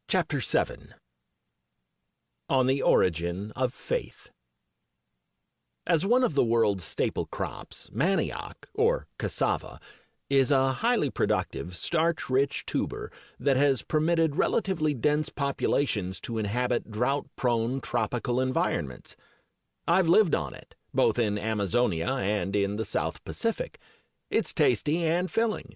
Chapter 7 On the Origin of Faith. As one of the world's staple crops, manioc, or cassava, is a highly productive, starch-rich tuber that has permitted relatively dense populations to inhabit drought-prone tropical environments. I've lived on it, both in Amazonia and in the South Pacific. It's tasty and filling.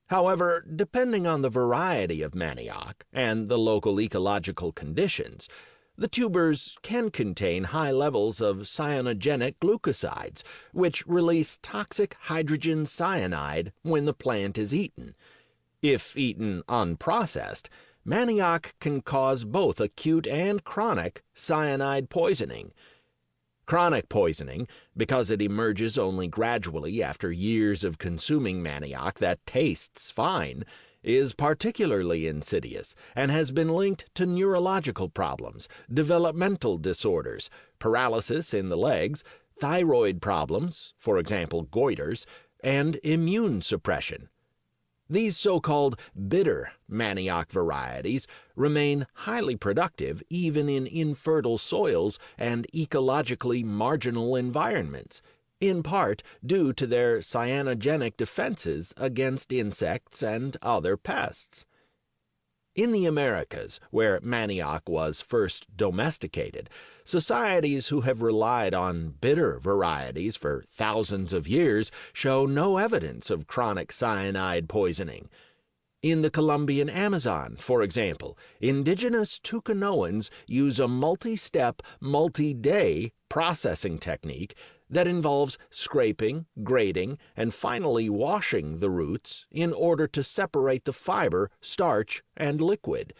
However, depending on the variety of manioc and the local ecological conditions, the tubers can contain high levels of cyanogenic glucosides, which release toxic hydrogen cyanide when the plant is eaten. If eaten unprocessed, manioc can cause both acute and chronic cyanide poisoning. Chronic poisoning, because it emerges only gradually after years of consuming manioc that tastes fine, is particularly insidious and has been linked to neurological problems, developmental disorders, paralysis in the legs, thyroid problems, for example goiters, and immune suppression. These so-called bitter manioc varieties remain highly productive even in infertile soils and ecologically marginal environments, in part due to their cyanogenic defenses against insects and other pests. In the Americas, where manioc was first domesticated, societies who have relied on bitter varieties for thousands of years show no evidence of chronic cyanide poisoning. In the Colombian Amazon, for example, indigenous Tucanoans use a multi-step, multi-day processing technique that involves scraping, grating, and finally washing the roots in order to separate the fiber, starch, and liquid.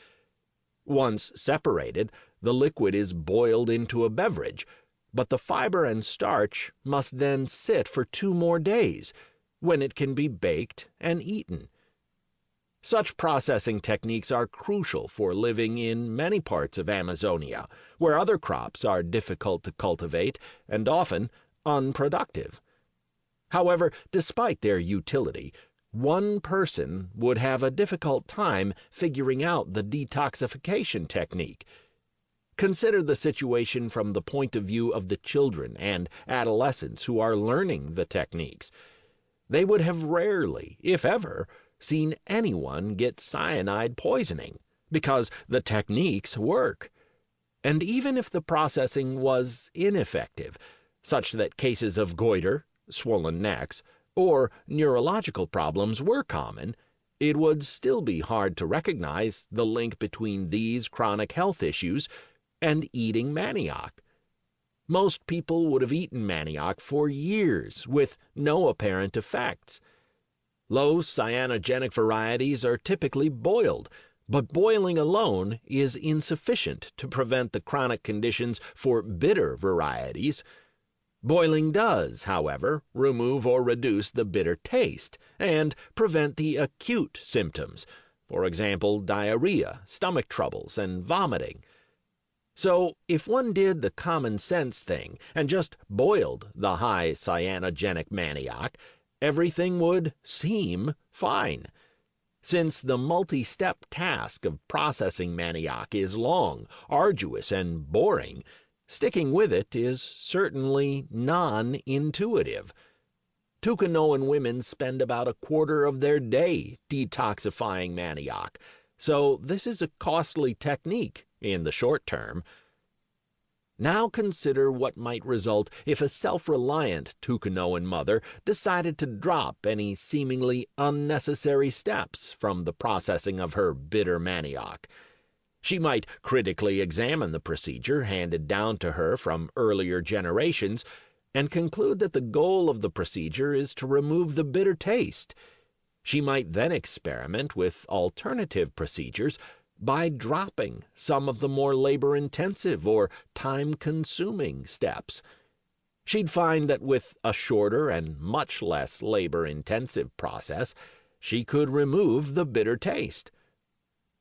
Once separated, the liquid is boiled into a beverage, but the fiber and starch must then sit for 2 more days, when it can be baked and eaten. Such processing techniques are crucial for living in many parts of Amazonia, where other crops are difficult to cultivate and often unproductive. However, despite their utility, one person would have a difficult time figuring out the detoxification technique. Consider the situation from the point of view of the children and adolescents who are learning the techniques. They would have rarely, if ever, seen anyone get cyanide poisoning, because the techniques work. And even if the processing was ineffective, such that cases of goiter, swollen necks, or neurological problems were common, it would still be hard to recognize the link between these chronic health issues and eating manioc. Most people would have eaten manioc for years with no apparent effects. Low cyanogenic varieties are typically boiled, but boiling alone is insufficient to prevent the chronic conditions for bitter varieties. Boiling does, however, remove or reduce the bitter taste and prevent the acute symptoms, for example, diarrhea, stomach troubles, and vomiting. So, if one did the common sense thing and just boiled the high cyanogenic manioc, everything would seem fine. Since the multi-step task of processing manioc is long, arduous, and boring, sticking with it is certainly non-intuitive. Tucanoan women spend about a quarter of their day detoxifying manioc, so this is a costly technique in the short term. Now consider what might result if a self-reliant Tucanoan mother decided to drop any seemingly unnecessary steps from the processing of her bitter manioc. She might critically examine the procedure handed down to her from earlier generations and conclude that the goal of the procedure is to remove the bitter taste. She might then experiment with alternative procedures by dropping some of the more labor-intensive or time-consuming steps. She'd find that with a shorter and much less labor-intensive process, she could remove the bitter taste.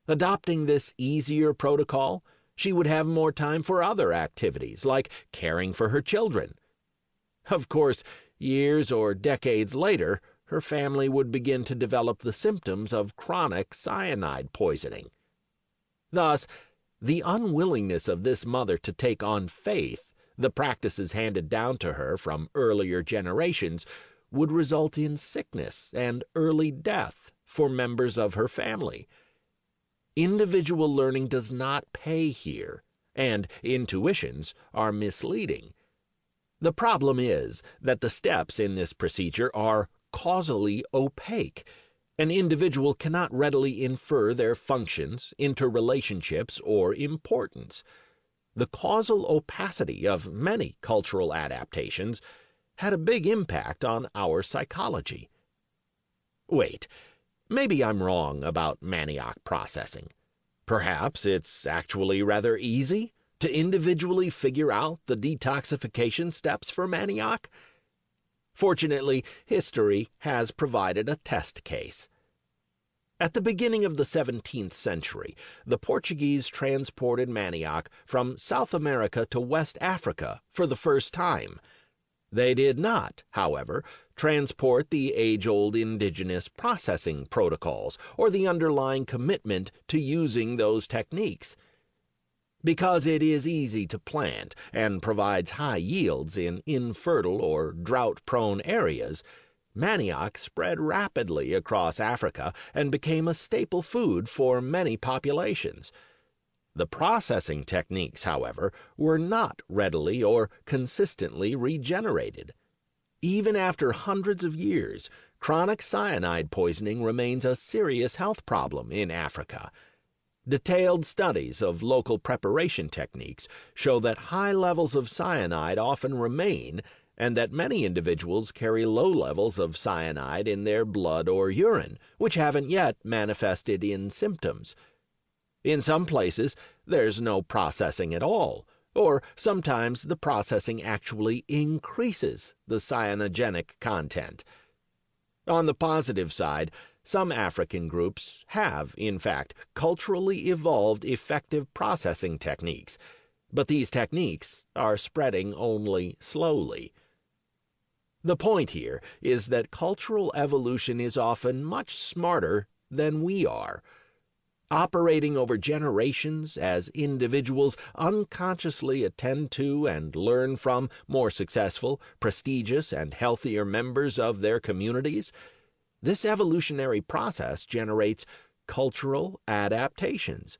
Adopting this easier protocol, she would have more time for other activities, like caring for her children. Of course, years or decades later, her family would begin to develop the symptoms of chronic cyanide poisoning. Thus, the unwillingness of this mother to take on faith the practices handed down to her from earlier generations would result in sickness and early death for members of her family. Individual learning does not pay here, and intuitions are misleading. The problem is that the steps in this procedure are causally opaque. An individual cannot readily infer their functions, interrelationships, or importance. The causal opacity of many cultural adaptations had a big impact on our psychology. Wait, maybe I'm wrong about manioc processing. Perhaps it's actually rather easy to individually figure out the detoxification steps for manioc? Fortunately, history has provided a test case. At the beginning of the 17th century, the Portuguese transported manioc from South America to West Africa for the first time. They did not, however, transport the age-old indigenous processing protocols or the underlying commitment to using those techniques. Because it is easy to plant and provides high yields in infertile or drought-prone areas, manioc spread rapidly across Africa and became a staple food for many populations. The processing techniques, however, were not readily or consistently regenerated. Even after hundreds of years, chronic cyanide poisoning remains a serious health problem in Africa. Detailed studies of local preparation techniques show that high levels of cyanide often remain, and that many individuals carry low levels of cyanide in their blood or urine, which haven't yet manifested in symptoms. In some places, there's no processing at all, or sometimes the processing actually increases the cyanogenic content. On the positive side, some African groups have, in fact, culturally evolved effective processing techniques, but these techniques are spreading only slowly. The point here is that cultural evolution is often much smarter than we are. Operating over generations as individuals unconsciously attend to and learn from more successful, prestigious, and healthier members of their communities, this evolutionary process generates cultural adaptations.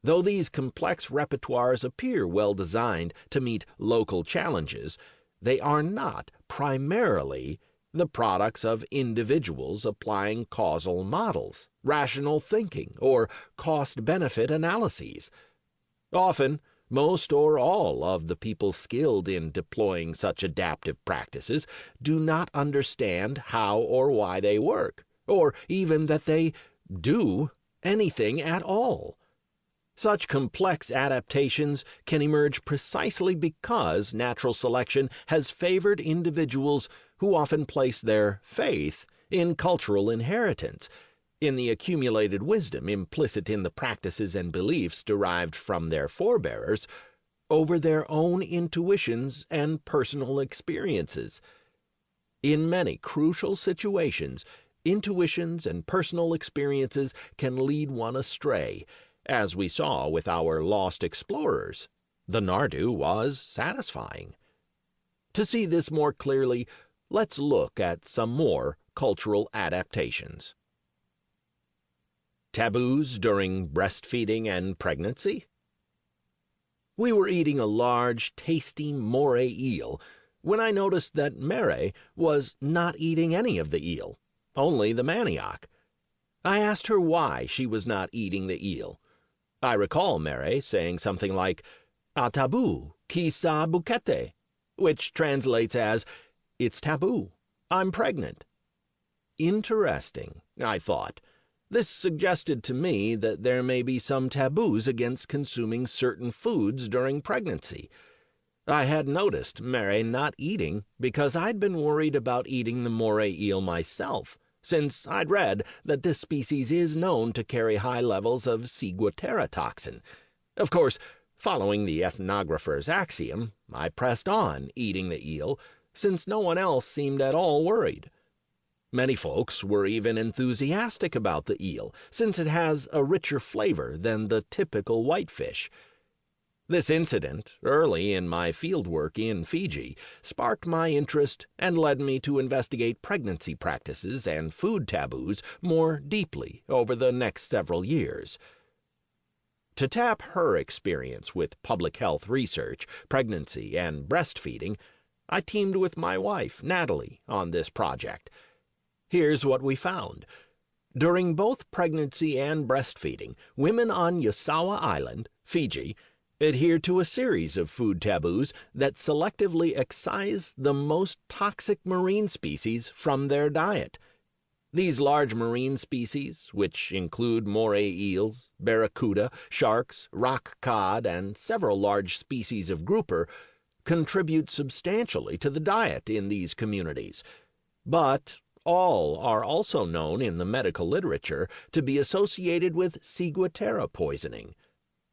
Though these complex repertoires appear well designed to meet local challenges, they are not primarily the products of individuals applying causal models, rational thinking, or cost-benefit analyses. Often, most or all of the people skilled in deploying such adaptive practices do not understand how or why they work, or even that they do anything at all. Such complex adaptations can emerge precisely because natural selection has favored individuals who often place their faith in cultural inheritance, in the accumulated wisdom implicit in the practices and beliefs derived from their forebears, over their own intuitions and personal experiences. In many crucial situations, intuitions and personal experiences can lead one astray. As we saw with our lost explorers, the Nardu was satisfying. To see this more clearly, let's look at some more cultural adaptations. Taboos during breastfeeding and pregnancy? We were eating a large, tasty moray eel when I noticed that Mary was not eating any of the eel, only the manioc. I asked her why she was not eating the eel. I recall Mary saying something like, "A taboo, qui sa bukete," which translates as, "It's taboo. I'm pregnant." Interesting, I thought. This suggested to me that there may be some taboos against consuming certain foods during pregnancy. I had noticed Mary not eating because I'd been worried about eating the moray eel myself, since I'd read that this species is known to carry high levels of ciguatera toxin. Of course, following the ethnographer's axiom, I pressed on eating the eel, since no one else seemed at all worried. Many folks were even enthusiastic about the eel, since it has a richer flavor than the typical whitefish. This incident, early in my fieldwork in Fiji, sparked my interest and led me to investigate pregnancy practices and food taboos more deeply over the next several years. To tap her experience with public health research, pregnancy, and breastfeeding, I teamed with my wife, Natalie, on this project. Here's what we found. During both pregnancy and breastfeeding, women on Yasawa Island, Fiji, adhere to a series of food taboos that selectively excise the most toxic marine species from their diet. These large marine species, which include moray eels, barracuda, sharks, rock cod, and several large species of grouper, contribute substantially to the diet in these communities. But all are also known in the medical literature to be associated with ciguatera poisoning.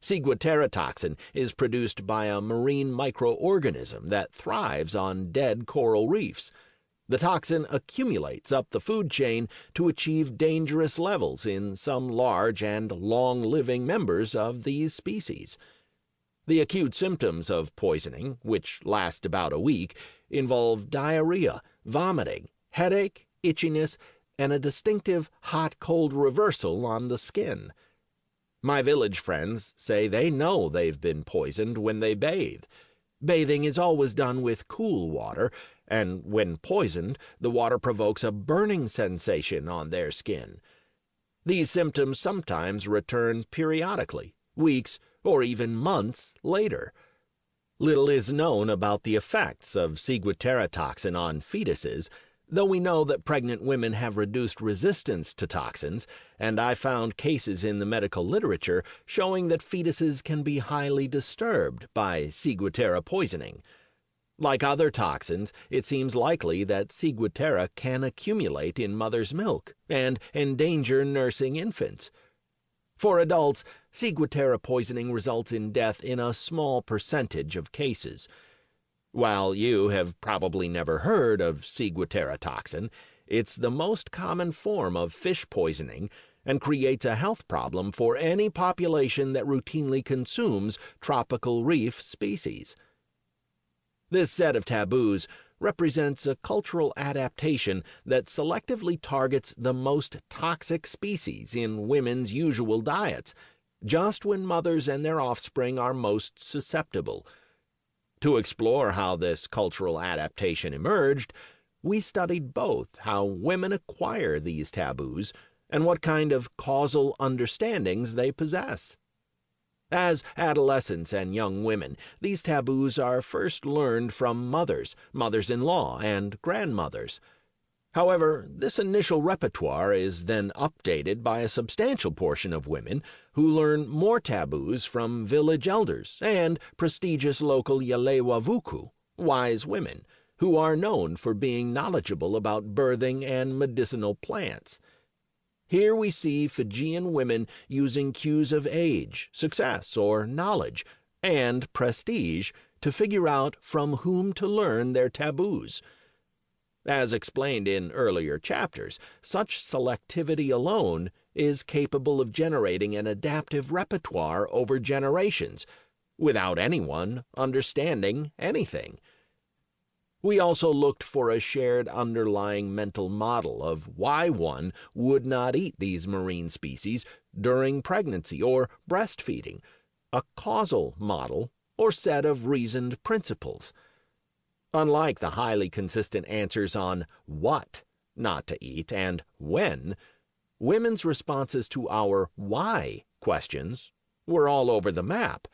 Ciguatera toxin is produced by a marine microorganism that thrives on dead coral reefs. The toxin accumulates up the food chain to achieve dangerous levels in some large and long-living members of these species. The acute symptoms of poisoning, which last about a week, involve diarrhea, vomiting, headache, itchiness, and a distinctive hot-cold reversal on the skin. My village friends say they know they've been poisoned when they bathe. Bathing is always done with cool water, and when poisoned, the water provokes a burning sensation on their skin. These symptoms sometimes return periodically, weeks or even months later. Little is known about the effects of ciguatera toxin on fetuses, though we know that pregnant women have reduced resistance to toxins, and I found cases in the medical literature showing that fetuses can be highly disturbed by ciguatera poisoning. Like other toxins, it seems likely that ciguatera can accumulate in mother's milk and endanger nursing infants. For adults, ciguatera poisoning results in death in a small percentage of cases. While you have probably never heard of ciguatera toxin, it's the most common form of fish poisoning and creates a health problem for any population that routinely consumes tropical reef species. This set of taboos represents a cultural adaptation that selectively targets the most toxic species in women's usual diets, just when mothers and their offspring are most susceptible. To explore how this cultural adaptation emerged, we studied both how women acquire these taboos and what kind of causal understandings they possess. As adolescents and young women, these taboos are first learned from mothers, mothers-in-law, and grandmothers. However, this initial repertoire is then updated by a substantial portion of women who learn more taboos from village elders and prestigious local Yalewa-vuku, wise women, who are known for being knowledgeable about birthing and medicinal plants. Here we see Fijian women using cues of age, success, or knowledge, and prestige to figure out from whom to learn their taboos. As explained in earlier chapters, such selectivity alone is capable of generating an adaptive repertoire over generations, without anyone understanding anything. We also looked for a shared underlying mental model of why one would not eat these marine species during pregnancy or breastfeeding, a causal model or set of reasoned principles. Unlike the highly consistent answers on what not to eat and when, women's responses to our why questions were all over the map.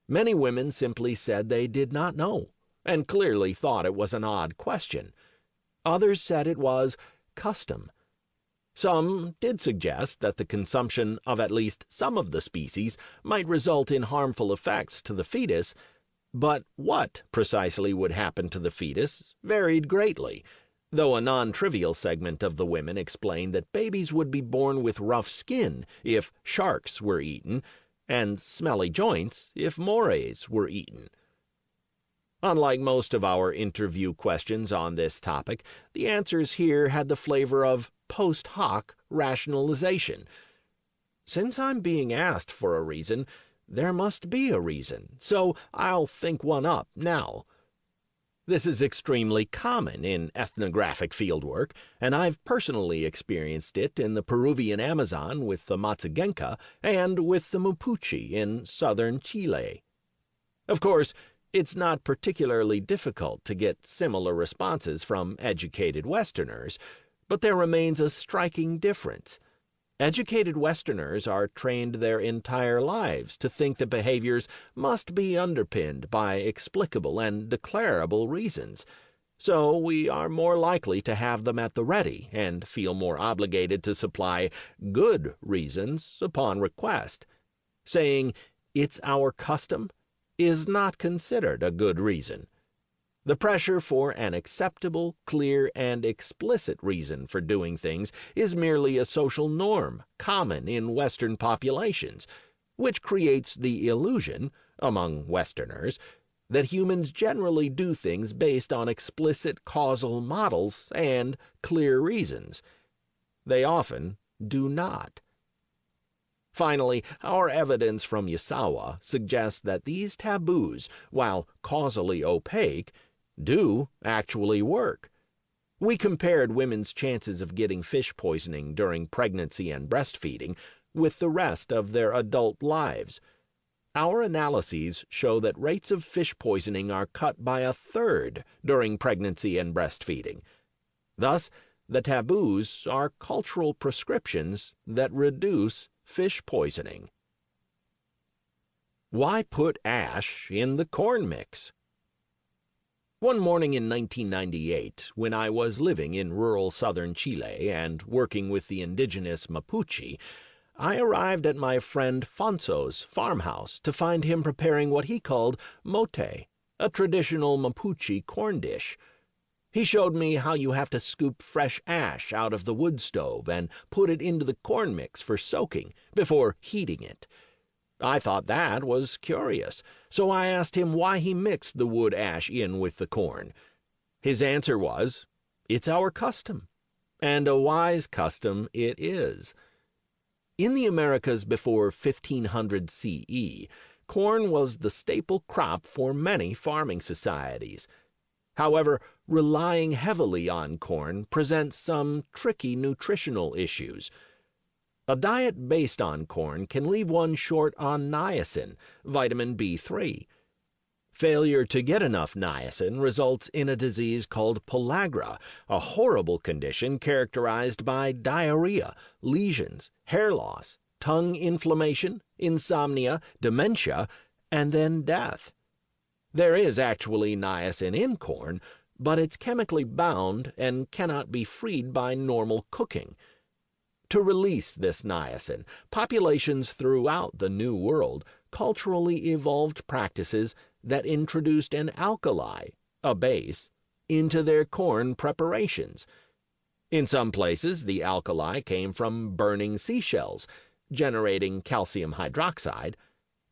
Many women simply said they did not know, and clearly thought it was an odd question. Others said it was custom. Some did suggest that the consumption of at least some of the species might result in harmful effects to the fetus, but what precisely would happen to the fetus varied greatly, though a non-trivial segment of the women explained that babies would be born with rough skin if sharks were eaten, and smelly joints if morays were eaten. Unlike most of our interview questions on this topic, the answers here had the flavor of post hoc rationalization. Since I'm being asked for a reason, there must be a reason, so I'll think one up now. This is extremely common in ethnographic fieldwork, and I've personally experienced it in the Peruvian Amazon with the Matsugenka and with the Mapuche in southern Chile. Of course, it's not particularly difficult to get similar responses from educated Westerners, but there remains a striking difference. Educated Westerners are trained their entire lives to think that behaviors must be underpinned by explicable and declarable reasons, so we are more likely to have them at the ready and feel more obligated to supply good reasons upon request. Saying, "It's our custom," is not considered a good reason. The pressure for an acceptable, clear, and explicit reason for doing things is merely a social norm common in Western populations, which creates the illusion, among Westerners, that humans generally do things based on explicit causal models and clear reasons. They often do not. Finally, our evidence from Yasawa suggests that these taboos, while causally opaque, do actually work. We compared women's chances of getting fish poisoning during pregnancy and breastfeeding with the rest of their adult lives. Our analyses show that rates of fish poisoning are cut by a third during pregnancy and breastfeeding. Thus, the taboos are cultural prescriptions that reduce fish poisoning. Why put ash in the corn mix? One morning in 1998, when I was living in rural southern Chile and working with the indigenous Mapuche, I arrived at my friend Fonso's farmhouse to find him preparing what he called mote, a traditional Mapuche corn dish. He showed me how you have to scoop fresh ash out of the wood stove and put it into the corn mix for soaking before heating it. I thought that was curious, so I asked him why he mixed the wood ash in with the corn. His answer was, "It's our custom," and a wise custom it is. In the Americas before 1500 CE, corn was the staple crop for many farming societies. However, relying heavily on corn presents some tricky nutritional issues. A diet based on corn can leave one short on niacin, vitamin B3. Failure to get enough niacin results in a disease called pellagra, a horrible condition characterized by diarrhea, lesions, hair loss, tongue inflammation, insomnia, dementia, and then death. There is actually niacin in corn, but it's chemically bound and cannot be freed by normal cooking. To release this niacin, populations throughout the New World culturally evolved practices that introduced an alkali, a base, into their corn preparations. In some places, the alkali came from burning seashells, generating calcium hydroxide,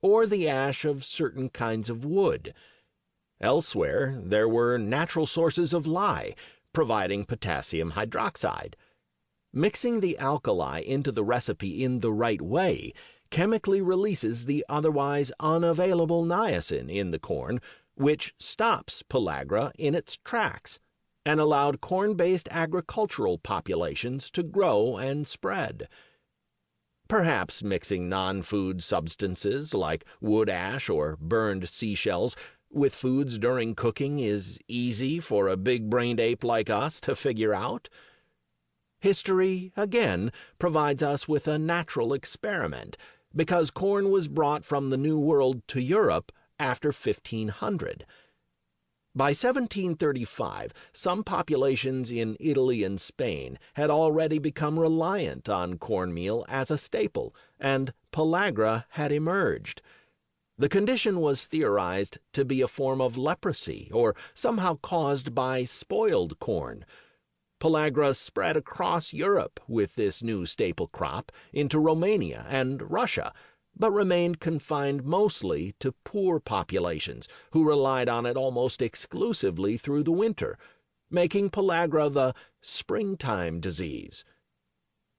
or the ash of certain kinds of wood. Elsewhere, there were natural sources of lye, providing potassium hydroxide. Mixing the alkali into the recipe in the right way chemically releases the otherwise unavailable niacin in the corn, which stops pellagra in its tracks and allowed corn-based agricultural populations to grow and spread. Perhaps mixing non-food substances like wood ash or burned seashells with foods during cooking is easy for a big-brained ape like us to figure out. History, again, provides us with a natural experiment, because corn was brought from the New World to Europe after 1500. By 1735, some populations in Italy and Spain had already become reliant on cornmeal as a staple, and pellagra had emerged. The condition was theorized to be a form of leprosy, or somehow caused by spoiled corn. Pellagra spread across Europe with this new staple crop into Romania and Russia, but remained confined mostly to poor populations who relied on it almost exclusively through the winter, making pellagra the springtime disease.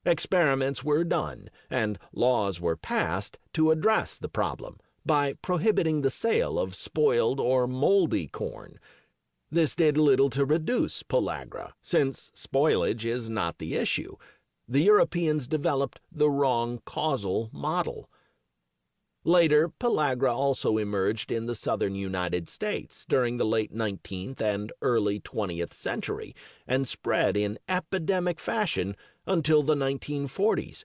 Experiments were done, and laws were passed to address the problem by prohibiting the sale of spoiled or moldy corn. This did little to reduce pellagra, since spoilage is not the issue. The Europeans developed the wrong causal model. Later, pellagra also emerged in the southern United States during the late 19th and early 20th century and spread in epidemic fashion until the 1940s.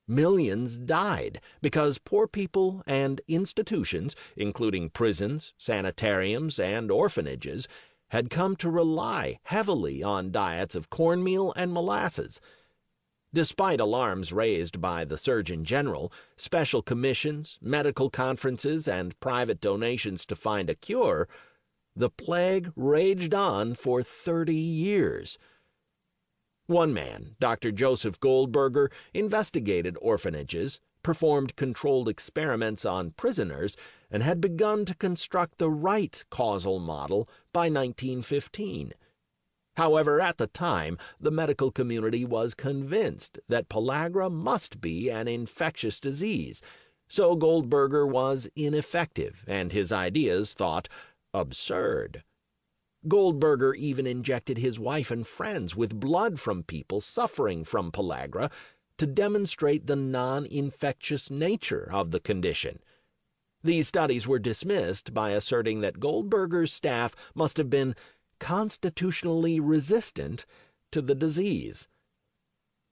Millions died because poor people and institutions, including prisons, sanitariums, and orphanages, had come to rely heavily on diets of cornmeal and molasses. Despite alarms raised by the Surgeon General, special commissions, medical conferences, and private donations to find a cure, the plague raged on for 30 years. One man, Dr. Joseph Goldberger, investigated orphanages, performed controlled experiments on prisoners, and had begun to construct the right causal model by 1915. However, at the time, the medical community was convinced that pellagra must be an infectious disease, so Goldberger was ineffective and his ideas thought absurd. Goldberger even injected his wife and friends with blood from people suffering from pellagra to demonstrate the non-infectious nature of the condition. These studies were dismissed by asserting that Goldberger's staff must have been constitutionally resistant to the disease.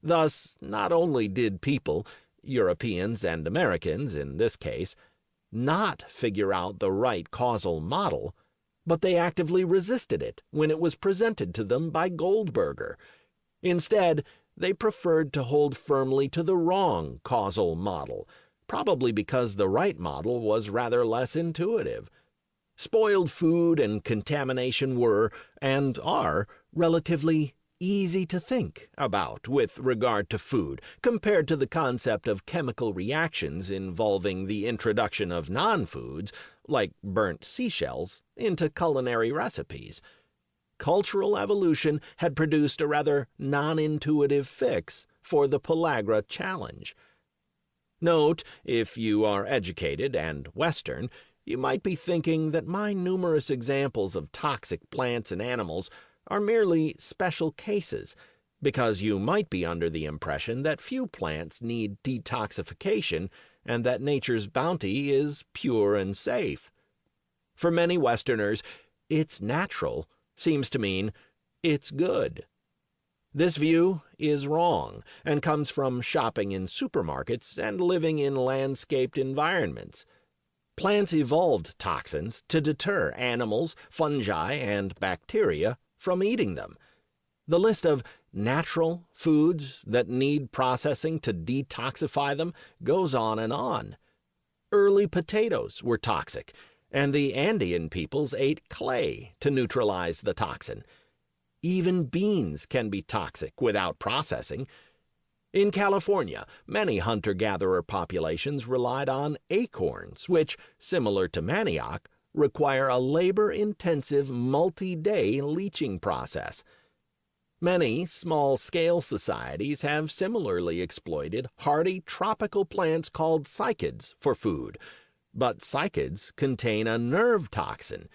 Thus, not only did people, Europeans and Americans in this case, not figure out the right causal model, but they actively resisted it when it was presented to them by Goldberger. Instead, they preferred to hold firmly to the wrong causal model, probably because the right model was rather less intuitive. Spoiled food and contamination were, and are, relatively easy to think about with regard to food, compared to the concept of chemical reactions involving the introduction of non-foods, like burnt seashells, into culinary recipes. Cultural evolution had produced a rather non-intuitive fix for the pellagra challenge. Note, if you are educated and Western, you might be thinking that my numerous examples of toxic plants and animals are merely special cases, because you might be under the impression that few plants need detoxification and that nature's bounty is pure and safe. For many Westerners, "it's natural" seems to mean it's good. This view is wrong and comes from shopping in supermarkets and living in landscaped environments. Plants evolved toxins to deter animals, fungi, and bacteria from eating them. The list of natural foods that need processing to detoxify them goes on and on. Early potatoes were toxic, and the Andean peoples ate clay to neutralize the toxin. Even beans can be toxic without processing. In California, many hunter-gatherer populations relied on acorns, which, similar to manioc, require a labor-intensive multi-day leaching process. Many small-scale societies have similarly exploited hardy tropical plants called cycads for food, but cycads contain a nerve toxin.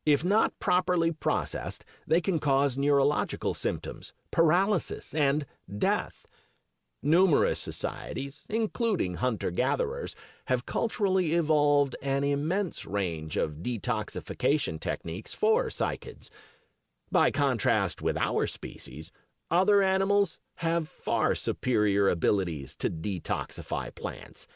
If not properly processed, they can cause neurological symptoms, paralysis, and death. Numerous societies, including hunter-gatherers, have culturally evolved an immense range of detoxification techniques for cycads. By contrast with our species, other animals have far superior abilities to detoxify plants.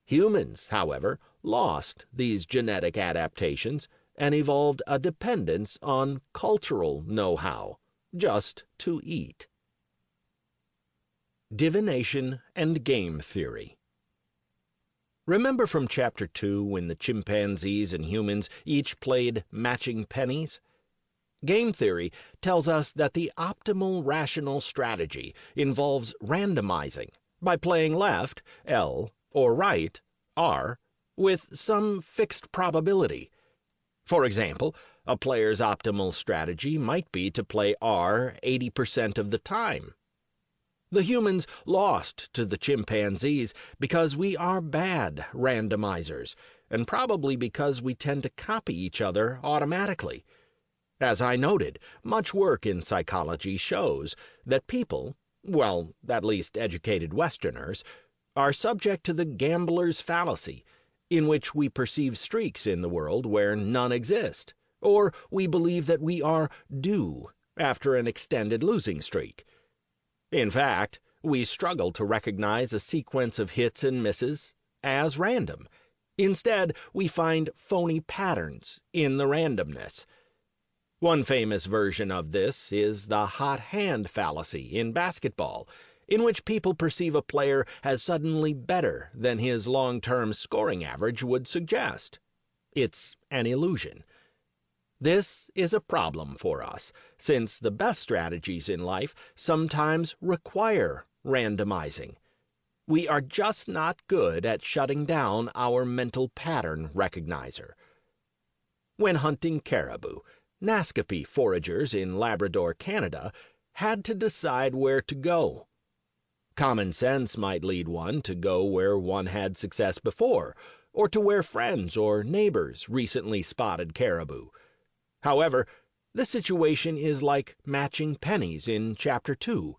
Humans, however, lost these genetic adaptations and evolved a dependence on cultural know-how, just to eat. Divination and Game Theory. Remember from Chapter 2 when the chimpanzees and humans each played matching pennies? Game theory tells us that the optimal rational strategy involves randomizing by playing left, L, or right, R, with some fixed probability. For example, a player's optimal strategy might be to play R 80% of the time. The humans lost to the chimpanzees because we are bad randomizers, and probably because we tend to copy each other automatically. As I noted, much work in psychology shows that people, well, at least educated Westerners, are subject to the gambler's fallacy, in which we perceive streaks in the world where none exist, or we believe that we are due after an extended losing streak. In fact, we struggle to recognize a sequence of hits and misses as random. Instead, we find phony patterns in the randomness. One famous version of this is the hot hand fallacy in basketball, in which people perceive a player as suddenly better than his long-term scoring average would suggest. It's an illusion. This is a problem for us, since the best strategies in life sometimes require randomizing. We are just not good at shutting down our mental pattern recognizer. When hunting caribou, Naskapi foragers in Labrador, Canada, had to decide where to go. Common sense might lead one to go where one had success before, or to where friends or neighbors recently spotted caribou. However, the situation is like matching pennies in Chapter 2.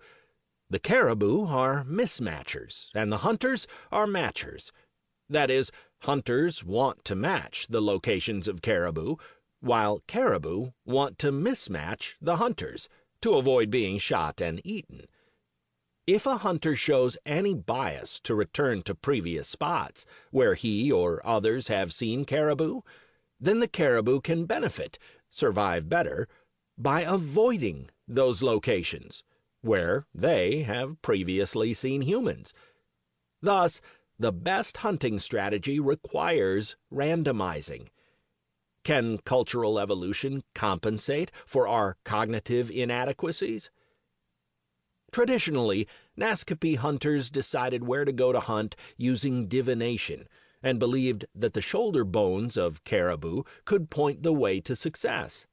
The caribou are mismatchers, and the hunters are matchers. That is, hunters want to match the locations of caribou, while caribou want to mismatch the hunters to avoid being shot and eaten. If a hunter shows any bias to return to previous spots where he or others have seen caribou, then the caribou can benefit, survive better, by avoiding those locations where they have previously seen humans. Thus, the best hunting strategy requires randomizing. Can cultural evolution compensate for our cognitive inadequacies? Traditionally, Naskapi hunters decided where to go to hunt using divination, and believed that the shoulder bones of caribou could point the way to success.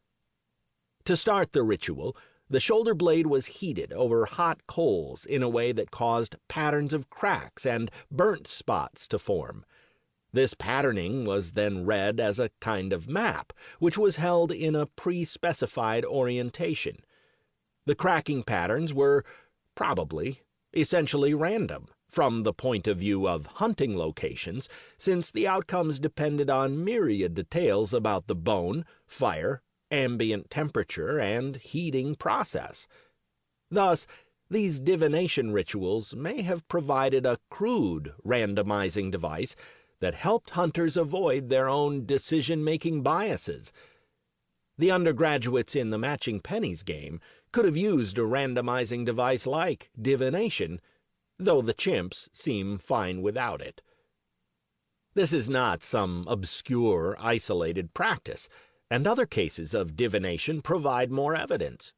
To start the ritual, the shoulder blade was heated over hot coals in a way that caused patterns of cracks and burnt spots to form. This patterning was then read as a kind of map, which was held in a pre-specified orientation. The cracking patterns were, probably, essentially random from the point of view of hunting locations, since the outcomes depended on myriad details about the bone, fire, ambient temperature, and heating process. Thus, these divination rituals may have provided a crude randomizing device that helped hunters avoid their own decision-making biases. The undergraduates in the matching pennies game could have used a randomizing device like divination, though the chimps seem fine without it. This is not some obscure, isolated practice, and other cases of divination provide more evidence.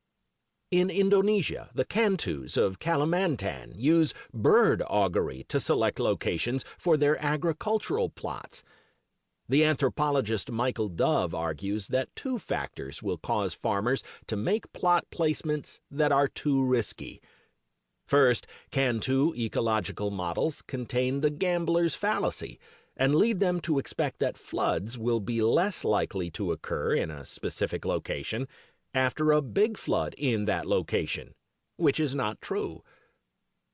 In Indonesia, the Kantus of Kalimantan use bird augury to select locations for their agricultural plots. The anthropologist Michael Dove argues that two factors will cause farmers to make plot placements that are too risky. First, Cantu ecological models contain the gambler's fallacy and lead them to expect that floods will be less likely to occur in a specific location after a big flood in that location, which is not true.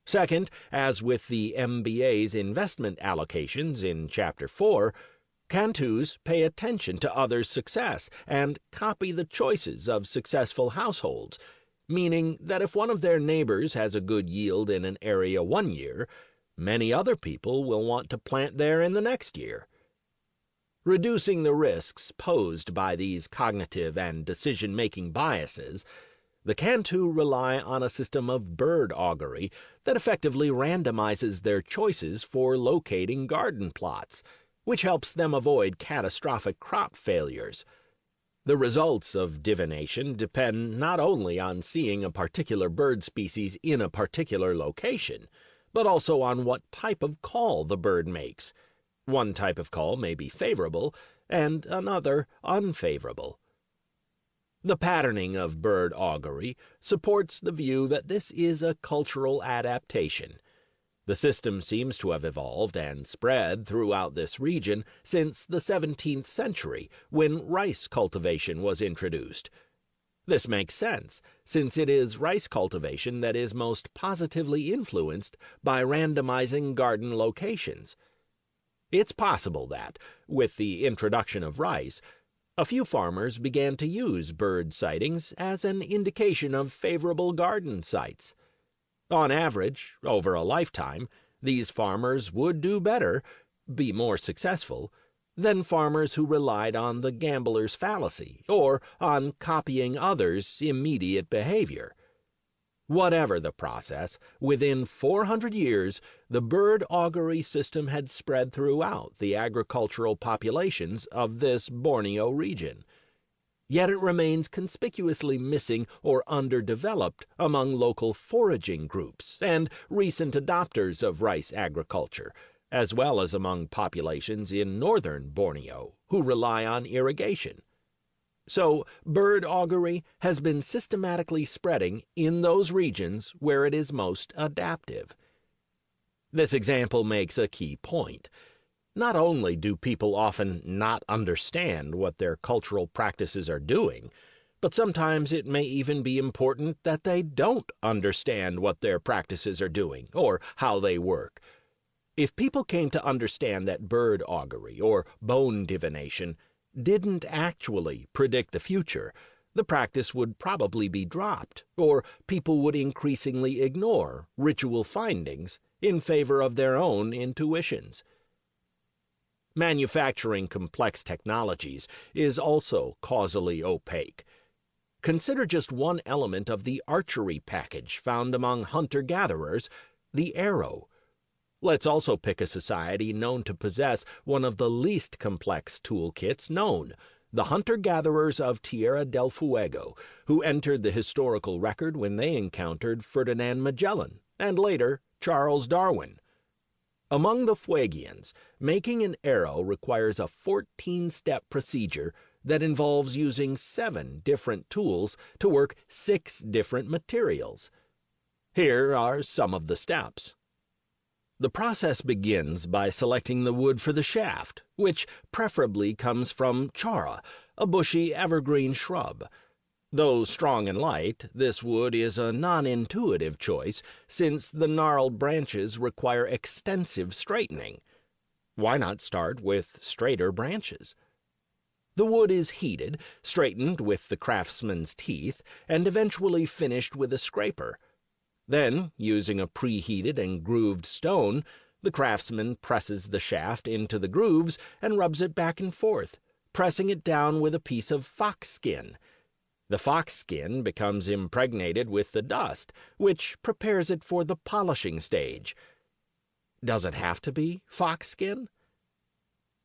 Second, as with the MBA's investment allocations in Chapter 4, Cantus pay attention to others' success and copy the choices of successful households, meaning that if one of their neighbors has a good yield in an area one year, many other people will want to plant there in the next year. Reducing the risks posed by these cognitive and decision-making biases, the Cantu rely on a system of bird augury that effectively randomizes their choices for locating garden plots, which helps them avoid catastrophic crop failures. The results of divination depend not only on seeing a particular bird species in a particular location, but also on what type of call the bird makes. One type of call may be favorable, and another unfavorable. The patterning of bird augury supports the view that this is a cultural adaptation. The system seems to have evolved and spread throughout this region since the 17th century, when rice cultivation was introduced. This makes sense, since it is rice cultivation that is most positively influenced by randomizing garden locations. It's possible that, with the introduction of rice, a few farmers began to use bird sightings as an indication of favorable garden sites. On average, over a lifetime, these farmers would do better, be more successful, than farmers who relied on the gambler's fallacy or on copying others' immediate behavior. Whatever the process, within 400 years, the bird augury system had spread throughout the agricultural populations of this Borneo region. Yet it remains conspicuously missing or underdeveloped among local foraging groups and recent adopters of rice agriculture, as well as among populations in northern Borneo who rely on irrigation. So, bird augury has been systematically spreading in those regions where it is most adaptive. This example makes a key point. Not only do people often not understand what their cultural practices are doing, but sometimes it may even be important that they don't understand what their practices are doing or how they work. If people came to understand that bird augury or bone divination didn't actually predict the future, the practice would probably be dropped, or people would increasingly ignore ritual findings in favor of their own intuitions. Manufacturing complex technologies is also causally opaque. Consider just one element of the archery package found among hunter-gatherers, the arrow. Let's also pick a society known to possess one of the least complex toolkits known, the hunter-gatherers of Tierra del Fuego, who entered the historical record when they encountered Ferdinand Magellan, and later Charles Darwin. Among the Fuegians, making an arrow requires a 14-step procedure that involves using 7 different tools to work 6 different materials. Here are some of the steps. The process begins by selecting the wood for the shaft, which preferably comes from chara, a bushy evergreen shrub. Though strong and light, this wood is a non-intuitive choice, since the gnarled branches require extensive straightening. Why not start with straighter branches? The wood is heated, straightened with the craftsman's teeth, and eventually finished with a scraper. Then, using a preheated and grooved stone, the craftsman presses the shaft into the grooves and rubs it back and forth, pressing it down with a piece of fox skin. The fox skin becomes impregnated with the dust, which prepares it for the polishing stage. Does it have to be fox skin?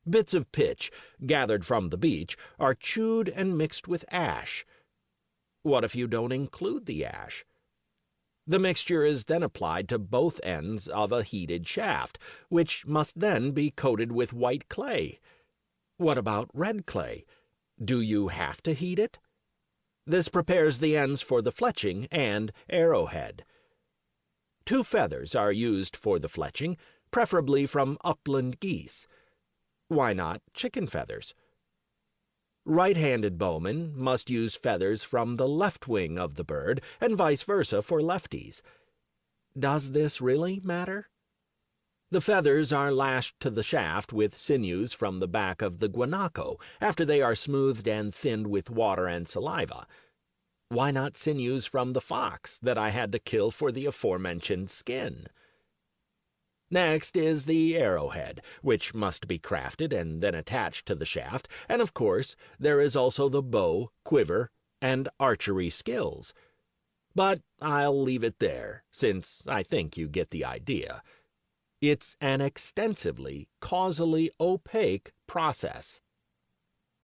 Bits of pitch, gathered from the beach, are chewed and mixed with ash. What if you don't include the ash? The mixture is then applied to both ends of a heated shaft, which must then be coated with white clay. What about red clay? Do you have to heat it? This prepares the ends for the fletching and arrowhead. 2 feathers are used for the fletching, preferably from upland geese. Why not chicken feathers? Right-handed bowmen must use feathers from the left wing of the bird, and vice versa for lefties. Does this really matter? The feathers are lashed to the shaft with sinews from the back of the guanaco after they are smoothed and thinned with water and saliva. Why not sinews from the fox that I had to kill for the aforementioned skin? Next is the arrowhead, which must be crafted and then attached to the shaft, and of course there is also the bow, quiver, and archery skills. But I'll leave it there, since I think you get the idea. It's an extensively, causally opaque process.